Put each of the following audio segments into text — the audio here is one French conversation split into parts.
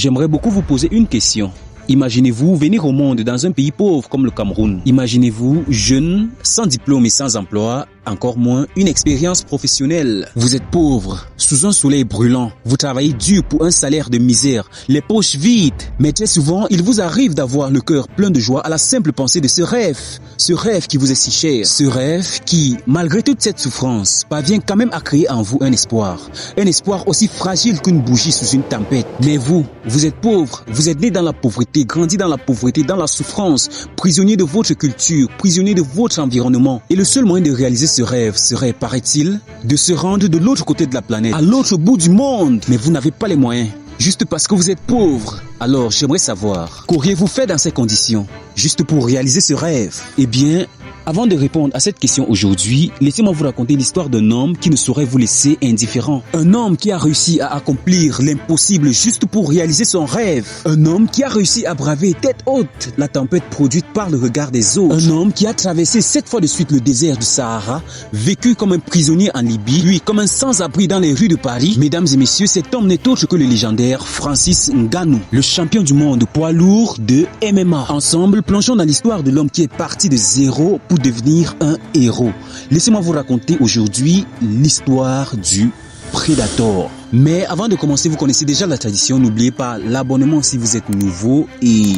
j'aimerais beaucoup vous poser une question. Imaginez-vous venir au monde dans un pays pauvre comme le Cameroun. Imaginez-vous jeune, sans diplôme et sans emploi, encore moins une expérience professionnelle. Vous êtes pauvre, sous un soleil brûlant. Vous travaillez dur pour un salaire de misère, les poches vides. Mais très souvent, il vous arrive d'avoir le cœur plein de joie à la simple pensée de ce rêve. Ce rêve qui vous est si cher. Ce rêve qui, malgré toute cette souffrance, parvient quand même à créer en vous un espoir. Un espoir aussi fragile qu'une bougie sous une tempête. Mais vous êtes pauvre. Vous êtes né dans la pauvreté, grandi dans la pauvreté, dans la souffrance, prisonnier de votre culture, prisonnier de votre environnement. Et le seul moyen de réaliser ce rêve serait, paraît-il, de se rendre de l'autre côté de la planète, à l'autre bout du monde. Mais vous n'avez pas les moyens, juste parce que vous êtes pauvre. Alors j'aimerais savoir, qu'auriez-vous fait dans ces conditions, juste pour réaliser ce rêve? Eh bien, avant de répondre à cette question aujourd'hui, laissez-moi vous raconter l'histoire d'un homme qui ne saurait vous laisser indifférent. Un homme qui a réussi à accomplir l'impossible juste pour réaliser son rêve. Un homme qui a réussi à braver tête haute la tempête produite par le regard des autres. Un homme qui a traversé 7 fois de suite le désert du Sahara, vécu comme un prisonnier en Libye, puis comme un sans-abri dans les rues de Paris. Mesdames et messieurs, cet homme n'est autre que le légendaire Francis Ngannou, le champion du monde poids lourd de MMA. Ensemble, plongeons dans l'histoire de l'homme qui est parti de zéro pour devenir un héros. Laissez-moi vous raconter aujourd'hui l'histoire du Predator. Mais avant de commencer, vous connaissez déjà la tradition, n'oubliez pas l'abonnement si vous êtes nouveau et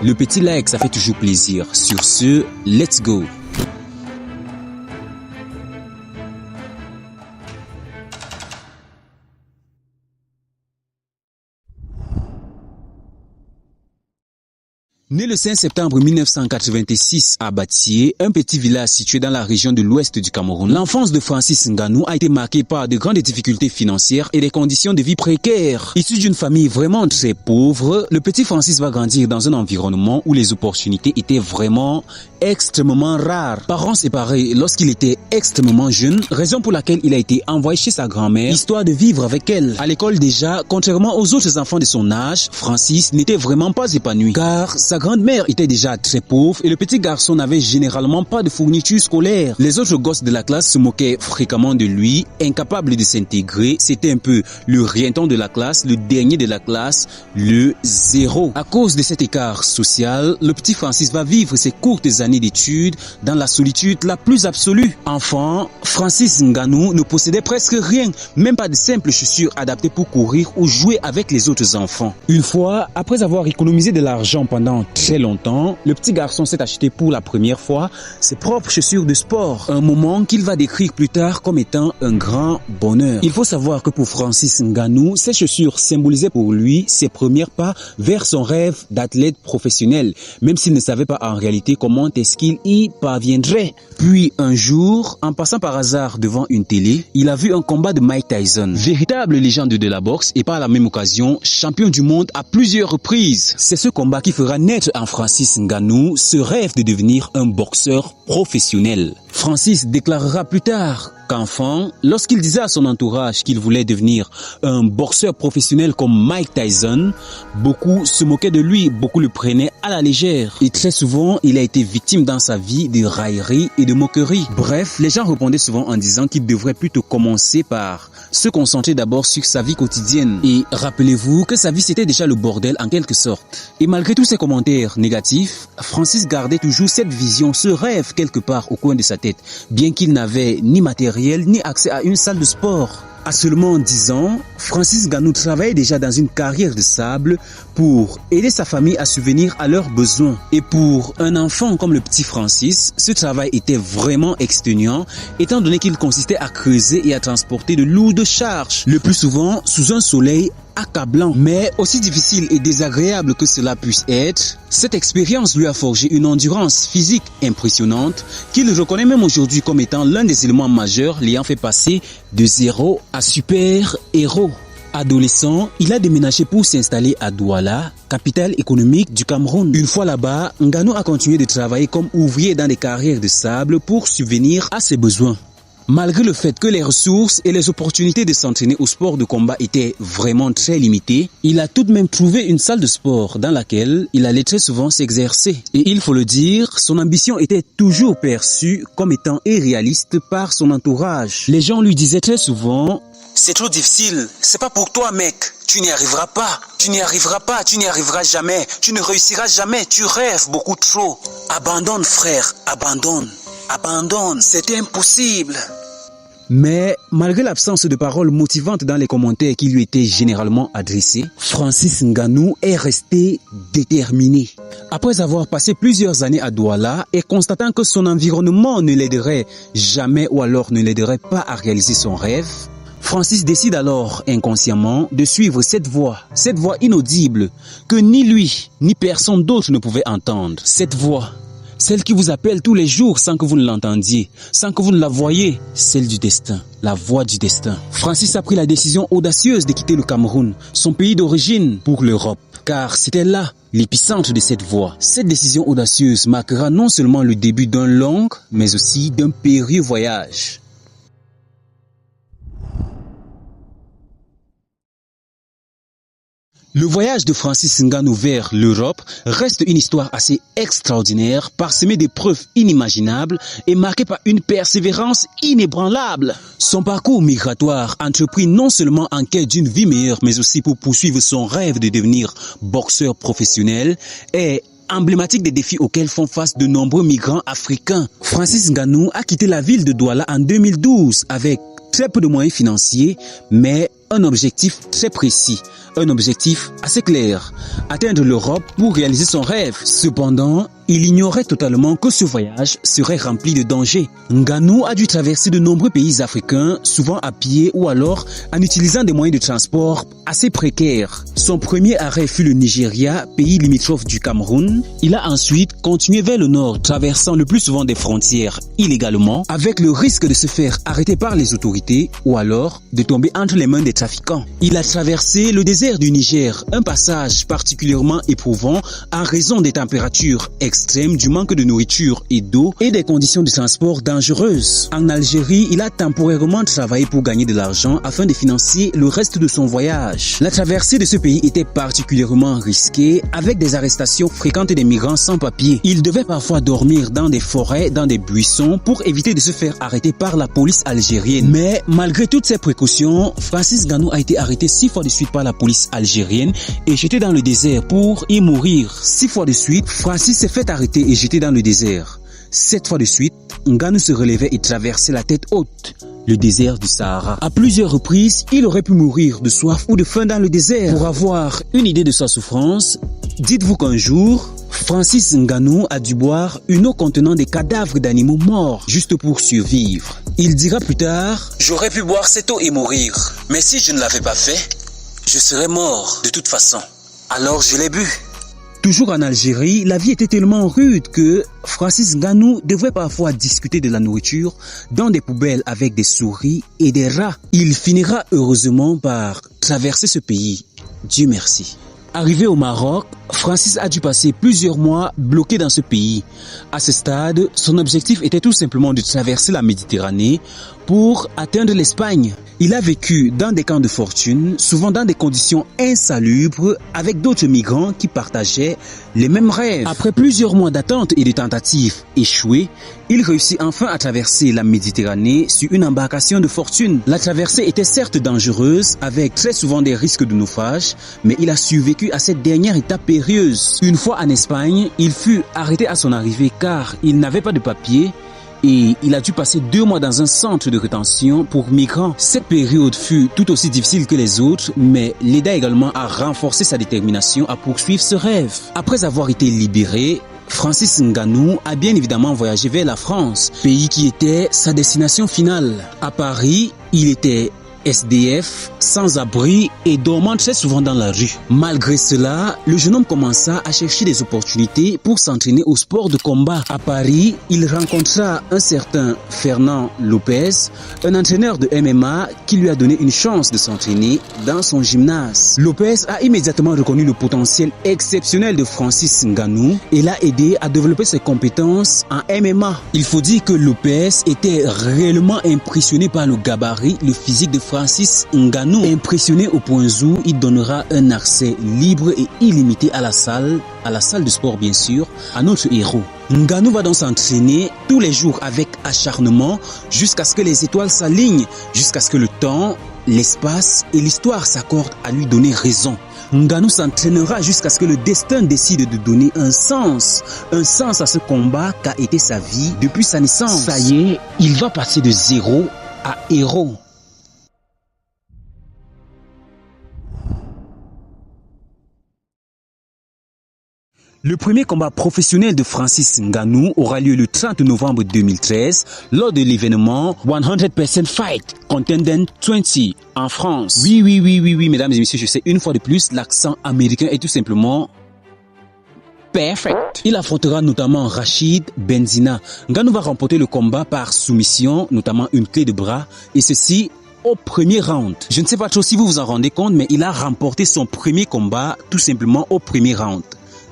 le petit like, ça fait toujours plaisir. Sur ce, let's go! Né le 5 septembre 1986 à Batié, un petit village situé dans la région de l'ouest du Cameroun, l'enfance de Francis Ngannou a été marquée par de grandes difficultés financières et des conditions de vie précaires. Issu d'une famille vraiment très pauvre, le petit Francis va grandir dans un environnement où les opportunités étaient vraiment extrêmement rares. Parents séparés lorsqu'il était extrêmement jeune, raison pour laquelle il a été envoyé chez sa grand-mère, histoire de vivre avec elle. À l'école déjà, contrairement aux autres enfants de son âge, Francis n'était vraiment pas épanoui, car sa grande-mère était déjà très pauvre et le petit garçon n'avait généralement pas de fournitures scolaires. Les autres gosses de la classe se moquaient fréquemment de lui, incapable de s'intégrer. C'était un peu le rienton de la classe, le dernier de la classe, le zéro. À cause de cet écart social, le petit Francis va vivre ses courtes années d'études dans la solitude la plus absolue. Enfant, Francis Ngannou ne possédait presque rien, même pas de simples chaussures adaptées pour courir ou jouer avec les autres enfants. Une fois, après avoir économisé de l'argent pendant très longtemps, le petit garçon s'est acheté pour la première fois ses propres chaussures de sport. Un moment qu'il va décrire plus tard comme étant un grand bonheur. Il faut savoir que pour Francis Ngannou, ces chaussures symbolisaient pour lui ses premiers pas vers son rêve d'athlète professionnel, même s'il ne savait pas en réalité comment est-ce qu'il y parviendrait. Puis un jour, en passant par hasard devant une télé, il a vu un combat de Mike Tyson, véritable légende de la boxe et par la même occasion champion du monde à plusieurs reprises. C'est ce combat qui fera naître en Francis Ngannou ce rêve de devenir un boxeur professionnel. Francis déclarera plus tard qu'enfant, lorsqu'il disait à son entourage qu'il voulait devenir un boxeur professionnel comme Mike Tyson, beaucoup se moquaient de lui, beaucoup le prenaient à la légère. Et très souvent, il a été victime dans sa vie de railleries et de moqueries. Bref, les gens répondaient souvent en disant qu'il devrait plutôt commencer par se concentrer d'abord sur sa vie quotidienne. Et rappelez-vous que sa vie c'était déjà le bordel en quelque sorte. Et malgré tous ces commentaires négatifs, Francis gardait toujours cette vision, ce rêve quelque part au coin de sa tête, bien qu'il n'avait ni matériel ni accès à une salle de sport. À seulement 10 ans, Francis Ngannou travaillait déjà dans une carrière de sable pour aider sa famille à subvenir à leurs besoins. Et pour un enfant comme le petit Francis, ce travail était vraiment exténuant, étant donné qu'il consistait à creuser et à transporter de lourdes charges, le plus souvent sous un soleil accablant. Mais aussi difficile et désagréable que cela puisse être, cette expérience lui a forgé une endurance physique impressionnante qu'il reconnaît même aujourd'hui comme étant l'un des éléments majeurs l'ayant fait passer de zéro à super-héros. Adolescent, il a déménagé pour s'installer à Douala, capitale économique du Cameroun. Une fois là-bas, Ngannou a continué de travailler comme ouvrier dans des carrières de sable pour subvenir à ses besoins. Malgré le fait que les ressources et les opportunités de s'entraîner au sport de combat étaient vraiment très limitées, il a tout de même trouvé une salle de sport dans laquelle il allait très souvent s'exercer. Et il faut le dire, son ambition était toujours perçue comme étant irréaliste par son entourage. Les gens lui disaient très souvent: C'est trop difficile. C'est pas pour toi, mec. Tu n'y arriveras pas. Tu n'y arriveras pas. Tu n'y arriveras jamais. Tu ne réussiras jamais. Tu rêves beaucoup trop. Abandonne, frère. Abandonne. Abandonne. C'est impossible. Mais malgré l'absence de paroles motivantes dans les commentaires qui lui étaient généralement adressés, Francis Ngannou est resté déterminé. Après avoir passé plusieurs années à Douala et constatant que son environnement ne l'aiderait jamais ou alors ne l'aiderait pas à réaliser son rêve, Francis décide alors inconsciemment de suivre cette voix inaudible que ni lui ni personne d'autre ne pouvait entendre. Cette voix, celle qui vous appelle tous les jours sans que vous ne l'entendiez, sans que vous ne la voyiez, celle du destin, la voix du destin. Francis a pris la décision audacieuse de quitter le Cameroun, son pays d'origine, pour l'Europe, car c'était là l'épicentre de cette voie. Cette décision audacieuse marquera non seulement le début d'un long, mais aussi d'un périlleux voyage. Le voyage de Francis Ngannou vers l'Europe reste une histoire assez extraordinaire, parsemée d'épreuves inimaginables et marquée par une persévérance inébranlable. Son parcours migratoire, entrepris non seulement en quête d'une vie meilleure, mais aussi pour poursuivre son rêve de devenir boxeur professionnel, est emblématique des défis auxquels font face de nombreux migrants africains. Francis Ngannou a quitté la ville de Douala en 2012 avec très peu de moyens financiers, mais un objectif très précis, un objectif assez clair, atteindre l'Europe pour réaliser son rêve. Cependant, il ignorait totalement que ce voyage serait rempli de dangers. Ngannou a dû traverser de nombreux pays africains, souvent à pied ou alors en utilisant des moyens de transport assez précaires. Son premier arrêt fut le Nigeria, pays limitrophe du Cameroun. Il a ensuite continué vers le nord, traversant le plus souvent des frontières illégalement, avec le risque de se faire arrêter par les autorités ou alors de tomber entre les mains des trafiquants. Il a traversé le désert du Niger, un passage particulièrement éprouvant en raison des températures extrêmes, du manque de nourriture et d'eau et des conditions de transport dangereuses. En Algérie, il a temporairement travaillé pour gagner de l'argent afin de financer le reste de son voyage. La traversée de ce pays était particulièrement risquée, avec des arrestations fréquentes des migrants sans papier. Il devait parfois dormir dans des forêts, dans des buissons, pour éviter de se faire arrêter par la police algérienne. Mais malgré toutes ces précautions, Francis Ngannou a été arrêté 6 fois de suite par la police algérienne et jeté dans le désert pour y mourir. 6 fois de suite, Francis s'est fait arrêter et jeté dans le désert. 7 fois de suite, Ngannou se relevait et traversait la tête haute le désert du Sahara. À plusieurs reprises, il aurait pu mourir de soif ou de faim dans le désert. Pour avoir une idée de sa souffrance, dites-vous qu'un jour, Francis Ngannou a dû boire une eau contenant des cadavres d'animaux morts juste pour survivre. Il dira plus tard: « J'aurais pu boire cette eau et mourir, mais si je ne l'avais pas fait, je serais mort de toute façon. Alors je l'ai bu. » Toujours en Algérie, la vie était tellement rude que Francis Ngannou devrait parfois discuter de la nourriture dans des poubelles avec des souris et des rats. Il finira heureusement par traverser ce pays. Dieu merci. Arrivé au Maroc, Francis a dû passer plusieurs mois bloqué dans ce pays. À ce stade, son objectif était tout simplement de traverser la Méditerranée pour atteindre l'Espagne. Il a vécu dans des camps de fortune, souvent dans des conditions insalubres, avec d'autres migrants qui partageaient les mêmes rêves. Après plusieurs mois d'attente et de tentatives échouées, il réussit enfin à traverser la Méditerranée sur une embarcation de fortune. La traversée était certes dangereuse, avec très souvent des risques de naufrage, mais il a survécu à cette dernière étape périlleuse. Une fois en Espagne, il fut arrêté à son arrivée car il n'avait pas de papier et il a dû passer 2 mois dans un centre de rétention pour migrants. Cette période fut tout aussi difficile que les autres, mais l'aida également à renforcer sa détermination à poursuivre ce rêve. Après avoir été libéré, Francis Ngannou a bien évidemment voyagé vers la France, pays qui était sa destination finale. À Paris, il était SDF, sans abri et dormant très souvent dans la rue. Malgré cela, le jeune homme commença à chercher des opportunités pour s'entraîner au sport de combat. À Paris, il rencontra un certain Fernand Lopez, un entraîneur de MMA qui lui a donné une chance de s'entraîner dans son gymnase. Lopez a immédiatement reconnu le potentiel exceptionnel de Francis Ngannou et l'a aidé à développer ses compétences en MMA. Il faut dire que Lopez était réellement impressionné par le gabarit, le physique de Francis Ngannou, impressionné au point où il donnera un accès libre et illimité à la salle de sport bien sûr, à notre héros. Ngannou va donc s'entraîner tous les jours avec acharnement jusqu'à ce que les étoiles s'alignent, jusqu'à ce que le temps l'espace et l'histoire s'accordent à lui donner raison. Ngannou s'entraînera jusqu'à ce que le destin décide de donner un sens à ce combat qu'a été sa vie depuis sa naissance. Ça y est, il va passer de zéro à héros. Le premier combat professionnel de Francis Ngannou aura lieu le 30 novembre 2013 lors de l'événement 100% Fight Contendant 20 en France. Oui, mesdames et messieurs, je sais une fois de plus, l'accent américain est tout simplement perfect. Il affrontera notamment Rachid Benzina. Ngannou va remporter le combat par soumission, notamment une clé de bras, et ceci au premier round. Je ne sais pas trop si vous vous en rendez compte, mais il a remporté son premier combat tout simplement au premier round.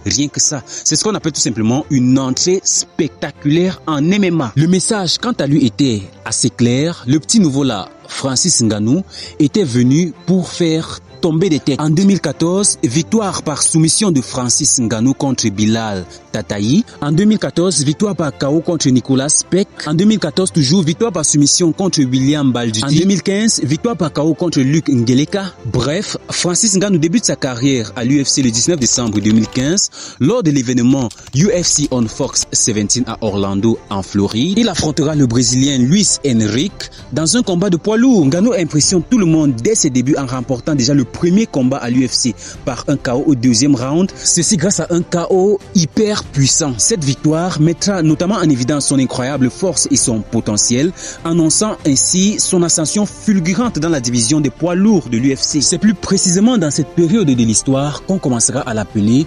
Rien que ça, c'est ce qu'on appelle tout simplement une entrée spectaculaire en MMA. Le message, quant à lui, était assez clair. Le petit nouveau là, Francis Ngannou, était venu pour faire tomber des têtes. En 2014, victoire par soumission de Francis Ngannou contre Bilal Tatayi. En 2014, victoire par KO contre Nicolas Peck. En 2014, toujours victoire par soumission contre William Balduti. En 2015, victoire par KO contre Luc Ngeleka. Bref, Francis Ngannou débute sa carrière à l'UFC le 19 décembre 2015 lors de l'événement UFC on Fox 17 à Orlando en Floride. Il affrontera le Brésilien Luis Henrique dans un combat de poids lourd. Ngannou impressionne tout le monde dès ses débuts en remportant déjà le premier combat à l'UFC par un KO au deuxième round. Ceci grâce à un KO hyper puissant. Cette victoire mettra notamment en évidence son incroyable force et son potentiel, annonçant ainsi son ascension fulgurante dans la division des poids lourds de l'UFC. C'est plus précisément dans cette période de l'histoire qu'on commencera à l'appeler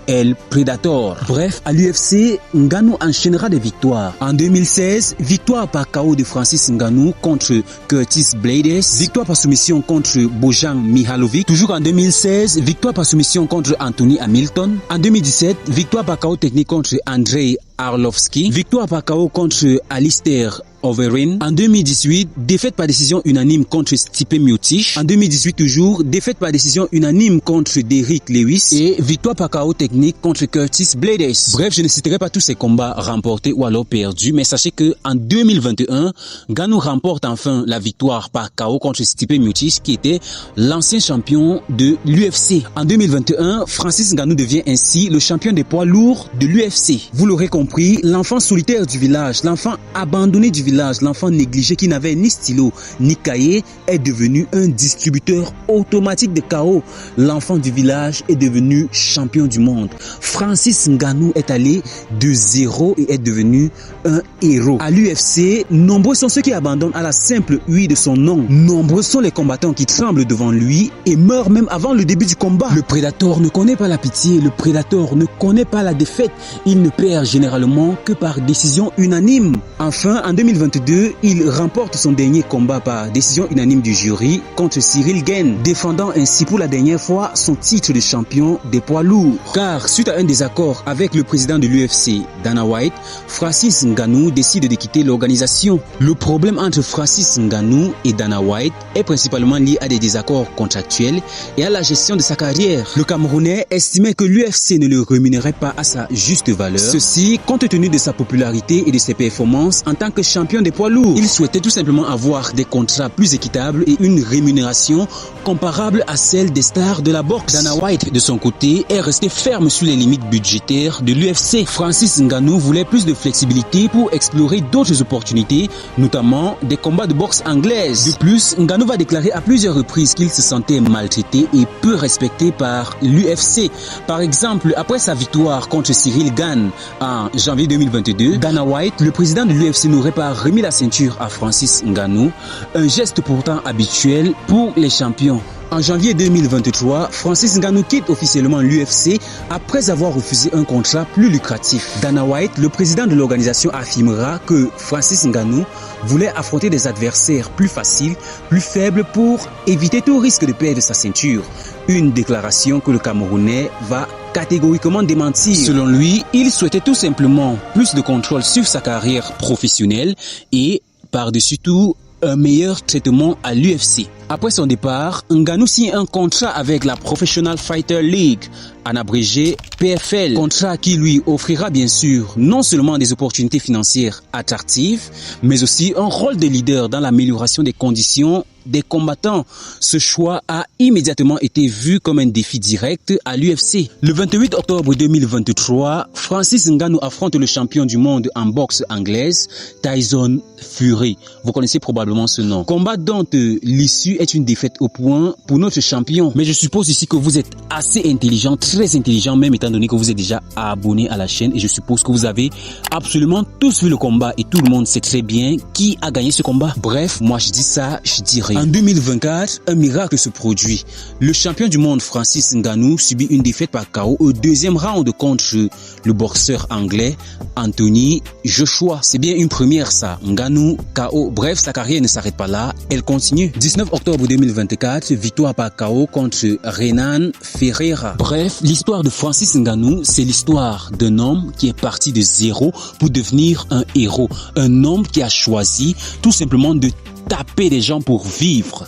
El Predator. Bref, à l'UFC, Ngannou enchaînera des victoires. En 2016, victoire par KO de Francis Ngannou contre Curtis Blades. Victoire par soumission contre Bojan Mihalovic. Toujours en 2016, victoire par soumission contre Anthony Hamilton. En 2017, victoire par KO technique contre Andrei Arlovski. Victoire par KO contre Alistair Overeem. En 2018, défaite par décision unanime contre Stipe Miocic. En 2018 toujours, défaite par décision unanime contre Derrick Lewis. Et victoire par KO technique contre Curtis Blades. Bref, je ne citerai pas tous ces combats remportés ou alors perdus, mais sachez que en 2021, Ngannou remporte enfin la victoire par KO contre Stipe Miocic, qui était l'ancien champion de l'UFC. En 2021, Francis Ngannou devient ainsi le champion des poids lourds de l'UFC. Vous l'aurez compris, l'enfant solitaire du village, l'enfant abandonné du village, l'enfant négligé qui n'avait ni stylo ni cahier est devenu un distributeur automatique de KO. L'enfant du village est devenu champion du monde. Francis Ngannou est allé de zéro et est devenu un héros. À l'UFC, nombreux sont ceux qui abandonnent à la simple huée de son nom. Nombreux sont les combattants qui tremblent devant lui et meurent même avant le début du combat. Le Predator ne connaît pas la pitié, le Predator ne connaît pas la défaite. Il ne perd généralement que par décision unanime. Enfin, en 2022, il remporte son dernier combat par décision unanime du jury contre Cyril Gane, défendant ainsi pour la dernière fois son titre de champion des poids lourds. Car suite à un désaccord avec le président de l'UFC, Dana White, Francis Ngannou décide de quitter l'organisation. Le problème entre Francis Ngannou et Dana White est principalement lié à des désaccords contractuels et à la gestion de sa carrière. Le Camerounais estimait que l'UFC ne le rémunérait pas à sa juste valeur. Ceci compte tenu de sa popularité et de ses performances en tant que champion des poids lourds. Il souhaitait tout simplement avoir des contrats plus équitables et une rémunération comparable à celle des stars de la boxe. Dana White, de son côté, est resté ferme sur les limites budgétaires de l'UFC. Francis Ngannou voulait plus de flexibilité pour explorer d'autres opportunités, notamment des combats de boxe anglaise. De plus, Ngannou va déclarer à plusieurs reprises qu'il se sentait maltraité et peu respecté par l'UFC. Par exemple, après sa victoire contre Cyril Gane en janvier 2022, Dana White, le président de l'UFC, n'aurait pas remis la ceinture à Francis Ngannou, un geste pourtant habituel pour les champions. En janvier 2023, Francis Ngannou quitte officiellement l'UFC après avoir refusé un contrat plus lucratif. Dana White, le président de l'organisation, affirmera que Francis Ngannou voulait affronter des adversaires plus faciles, plus faibles pour éviter tout risque de perdre sa ceinture. Une déclaration que le Camerounais va catégoriquement démentir. Selon lui, il souhaitait tout simplement plus de contrôle sur sa carrière professionnelle et, par-dessus tout, un meilleur traitement à l'UFC. Après son départ, Ngannou signe un contrat avec la Professional Fighter League, en abrégé PFL, contrat qui lui offrira bien sûr non seulement des opportunités financières attractives, mais aussi un rôle de leader dans l'amélioration des conditions des combattants. Ce choix a immédiatement été vu comme un défi direct à l'UFC. Le 28 octobre 2023, Francis Ngannou affronte le champion du monde en boxe anglaise, Tyson Fury. Vous connaissez probablement ce nom. Combat dont l'issue est une défaite au point pour notre champion. Mais je suppose ici que vous êtes assez intelligent, très intelligent même étant donné que vous êtes déjà abonné à la chaîne et je suppose que vous avez absolument tous vu le combat et tout le monde sait très bien qui a gagné ce combat. Bref, moi je dis ça, je dis rien. En 2024, un miracle se produit. Le champion du monde Francis Ngannou subit une défaite par KO au deuxième round contre le boxeur anglais Anthony Joshua. C'est bien une première ça. Ngannou KO. Bref, sa carrière ne s'arrête pas là, elle continue. 19 octobre 2024, victoire par KO contre Renan Ferreira. Bref, l'histoire de Francis Ngannou, c'est l'histoire d'un homme qui est parti de zéro pour devenir un héros. Un homme qui a choisi tout simplement de taper des gens pour vivre.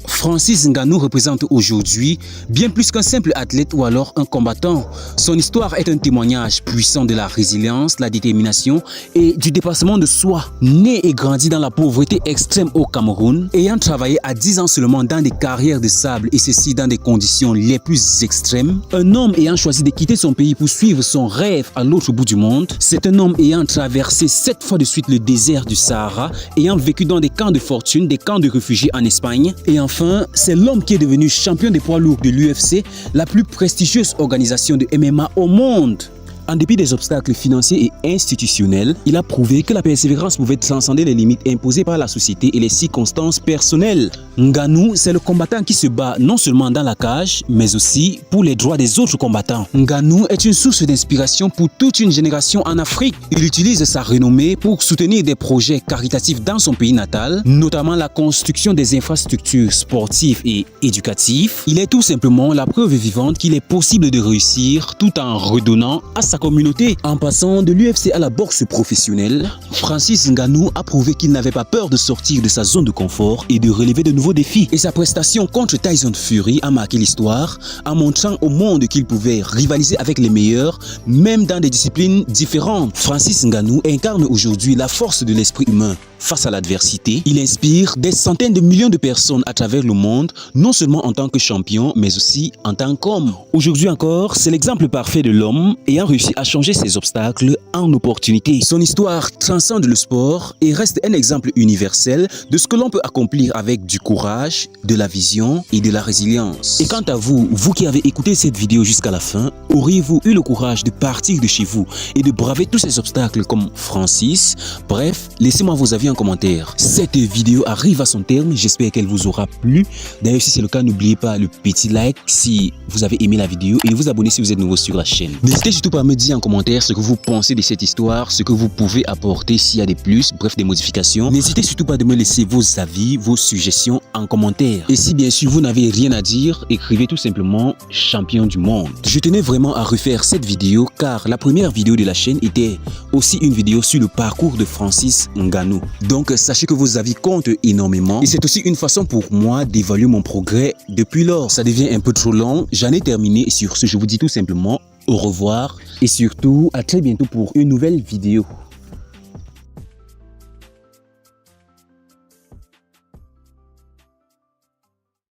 Francis Ngannou représente aujourd'hui bien plus qu'un simple athlète ou alors un combattant. Son histoire est un témoignage puissant de la résilience, la détermination et du dépassement de soi. Né et grandi dans la pauvreté extrême au Cameroun, ayant travaillé à 10 ans seulement dans des carrières de sable et ceci dans des conditions les plus extrêmes, un homme ayant choisi de quitter son pays pour suivre son rêve à l'autre bout du monde, c'est un homme ayant traversé 7 fois de suite le désert du Sahara, ayant vécu dans des camps de fortune, des camps de réfugiés en Espagne et enfin c'est l'homme qui est devenu champion des poids lourds de l'UFC, la plus prestigieuse organisation de MMA au monde. En dépit des obstacles financiers et institutionnels, il a prouvé que la persévérance pouvait transcender les limites imposées par la société et les circonstances personnelles. Ngannou, c'est le combattant qui se bat non seulement dans la cage, mais aussi pour les droits des autres combattants. Ngannou est une source d'inspiration pour toute une génération en Afrique. Il utilise sa renommée pour soutenir des projets caritatifs dans son pays natal, notamment la construction des infrastructures sportives et éducatives. Il est tout simplement la preuve vivante qu'il est possible de réussir tout en redonnant à sa communauté. En passant de l'UFC à la boxe professionnelle, Francis Ngannou a prouvé qu'il n'avait pas peur de sortir de sa zone de confort et de relever de nouveaux défis. Et sa prestation contre Tyson Fury a marqué l'histoire en montrant au monde qu'il pouvait rivaliser avec les meilleurs, même dans des disciplines différentes. Francis Ngannou incarne aujourd'hui la force de l'esprit humain. Face à l'adversité, il inspire des centaines de millions de personnes à travers le monde, non seulement en tant que champion, mais aussi en tant qu'homme. Aujourd'hui encore, c'est l'exemple parfait de l'homme ayant réussi à changer ses obstacles en opportunités. Son histoire transcende le sport et reste un exemple universel de ce que l'on peut accomplir avec du courage, de la vision et de la résilience. Et quant à vous, vous qui avez écouté cette vidéo jusqu'à la fin, auriez-vous eu le courage de partir de chez vous et de braver tous ces obstacles comme Francis? Bref, laissez-moi vos avis en commentaire. Cette vidéo arrive à son terme, j'espère qu'elle vous aura plu. D'ailleurs, si c'est le cas, n'oubliez pas le petit like si vous avez aimé la vidéo et de vous abonner si vous êtes nouveau sur la chaîne. N'hésitez surtout pas à me dire en commentaire ce que vous pensez de cette histoire, ce que vous pouvez apporter s'il y a des plus, bref des modifications. N'hésitez surtout pas de me laisser vos avis, vos suggestions en commentaire. Et si bien sûr vous n'avez rien à dire, écrivez tout simplement champion du monde. Je tenais vraiment à refaire cette vidéo car la première vidéo de la chaîne était aussi une vidéo sur le parcours de Francis Ngannou. Donc sachez que vos avis comptent énormément et c'est aussi une façon pour moi d'évaluer mon progrès depuis lors. Ça devient un peu trop long, j'en ai terminé et sur ce je vous dis tout simplement au revoir et surtout à très bientôt pour une nouvelle vidéo.